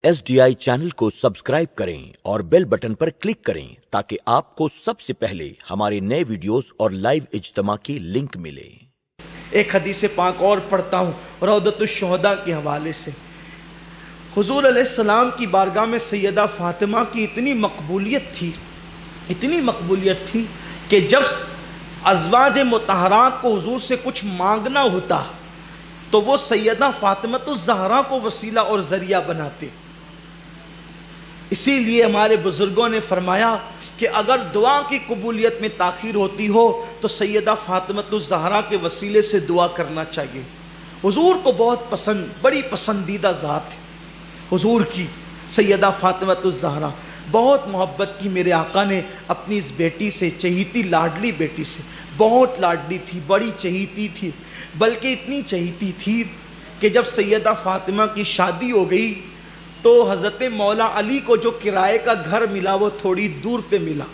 SDI channel को subscribe करें और बेल बटन पर क्लिक करें ताकि आपको सबसे पहले हमारे नए वीडियोस और लाइव इज्तिमा की लिंक मिले। एक हदीस पाक और पढ़ता हूँ रौदतुश्शुहदा के हवाले से। हुजूर अलैहिस्सलाम की बारगाह में सैयदा फातिमा की इतनी मकबूलियत थी कि जब अज़वाज मुतहरात को हुजूर से कुछ मांगना होता तो वो सैयदा फातिमतुज़ ज़हरा को वसीला और ज़रिया बनाते। इसीलिए हमारे बुजुर्गों ने फरमाया कि अगर दुआ की कबूलियत में ताख़ीर होती हो तो सैयदा फातिमतुज़ ज़हरा के वसीले से दुआ करना चाहिए। हुजूर को बहुत पसंद, बड़ी पसंदीदा ज़ात है हुजूर की सैयदा फातिमतुज़ ज़हरा। बहुत मोहब्बत की मेरे आका ने अपनी इस बेटी से, चहीती लाडली बेटी से। बहुत लाडली थी, बड़ी चहीती थी, बल्कि इतनी चहीती थी कि जब सैयदा फातिमा की शादी हो गई तो हज़रत मौला अली को जो किराए का घर मिला वो थोड़ी दूर पे मिला।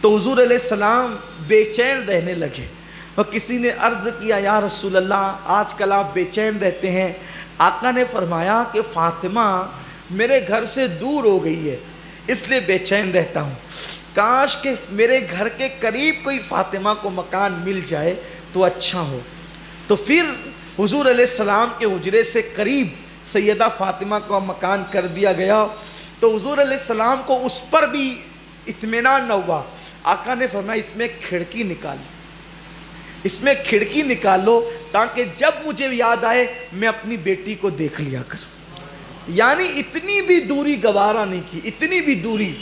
तो हुजूर अलैहिस्सलाम बेचैन रहने लगे और किसी ने अर्ज़ किया, या रसूल अल्लाह आजकल आप बेचैन रहते हैं। आका ने फरमाया कि फातिमा मेरे घर से दूर हो गई है इसलिए बेचैन रहता हूँ। काश के मेरे घर के करीब कोई फातिमा को मकान मिल जाए तो अच्छा हो। तो फिर हुजूर अलैहिस्सलाम के हुजरे से करीब सैयदा फातिमा का मकान कर दिया गया। तो हुजूर अलैहिस्सलाम को उस पर भी इत्मीनान न हुआ। आका ने फरमाया इसमें खिड़की निकालो ताकि जब मुझे याद आए मैं अपनी बेटी को देख लिया करूं। यानी इतनी भी दूरी गवारा नहीं की, इतनी भी दूरी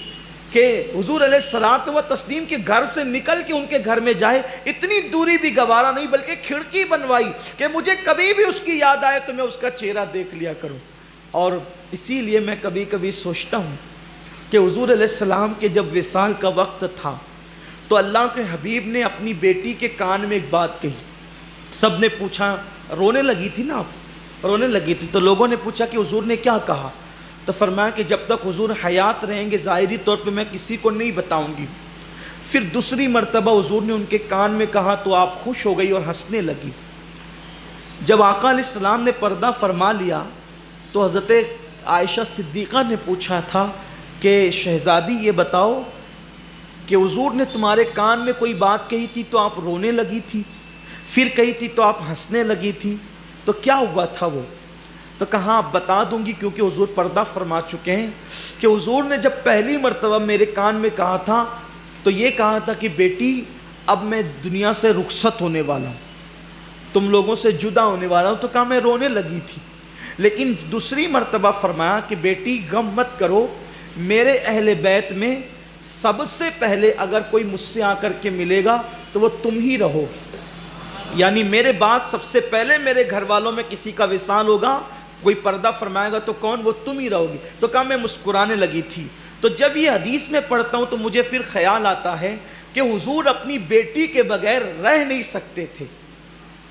कि हुजूर अलैहिस्सलातु व तस्लीम के घर से निकल के उनके घर में जाए, इतनी दूरी भी गवारा नहीं, बल्कि खिड़की बनवाई कि मुझे कभी भी उसकी याद आए तो मैं उसका चेहरा देख लिया करूं। और इसीलिए मैं कभी कभी सोचता हूं कि हुजूर अलैहिस्सलाम के जब विसाल का वक्त था तो अल्लाह के हबीब ने अपनी बेटी के कान में एक बात कही। सब ने पूछा, रोने लगी थी ना आप, रोने लगी थी, तो लोगों ने पूछा कि हुजूर ने क्या कहा। तो फरमाया कि जब तक हुजूर हयात रहेंगे ज़ाहिरी तौर पे मैं किसी को नहीं बताऊंगी। फिर दूसरी मर्तबा हुजूर ने उनके कान में कहा तो आप खुश हो गई और हंसने लगी। जब आका अलैहिस्सलाम ने पर्दा फरमा लिया तो हज़रत आयशा सिद्दीक़ा ने पूछा था कि शहज़ादी ये बताओ कि हुजूर ने तुम्हारे कान में कोई बात कही थी तो आप रोने लगी थी, फिर कही थी तो आप हंसने लगी थी, तो क्या हुआ था वो? तो कहा आप बता दूंगी क्योंकि हुजूर पर्दा फरमा चुके हैं कि हुजूर ने जब पहली मर्तबा मेरे कान में कहा था तो ये कहा था कि बेटी अब मैं दुनिया से रुखसत होने वाला हूँ, तुम लोगों से जुदा होने वाला हूँ। तो कहा मैं रोने लगी थी। लेकिन दूसरी मर्तबा फरमाया कि बेटी गम मत करो, मेरे अहले बैत में सबसे पहले अगर कोई मुझसे आकर के मिलेगा तो वो तुम ही रहो। यानी मेरे बाद सबसे पहले मेरे घर वालों में किसी का विसाल होगा, कोई पर्दा फरमाएगा तो कौन? वो तुम ही रहोगी। तो कहा मैं मुस्कुराने लगी थी। तो जब ये हदीस में पढ़ता हूँ तो मुझे फिर ख्याल आता है कि हुजूर अपनी बेटी के बगैर रह नहीं सकते थे।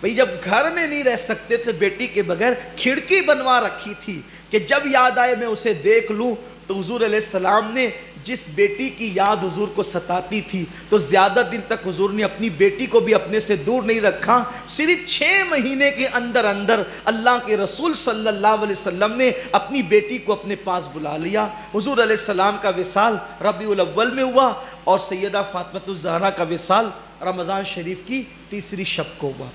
भाई जब घर में नहीं रह सकते थे बेटी के बगैर, खिड़की बनवा रखी थी कि जब याद आए मैं उसे देख लूँ। तो हुजूर अलैहिस्सलाम ने जिस बेटी की याद हुजूर को सताती थी तो ज़्यादा दिन तक हुजूर ने अपनी बेटी को भी अपने से दूर नहीं रखा। सिर्फ 6 महीने के अंदर अंदर अल्लाह के रसूल सल्लल्लाहु अलैहि वसल्लम ने अपनी बेटी को अपने पास बुला लिया। हुजूर अलैहिस्सलाम का विसाल रबीउल अव्वल में हुआ और सैयदा फातिमतुज़ ज़हरा का विसाल रमज़ान शरीफ की तीसरी शब को हुआ।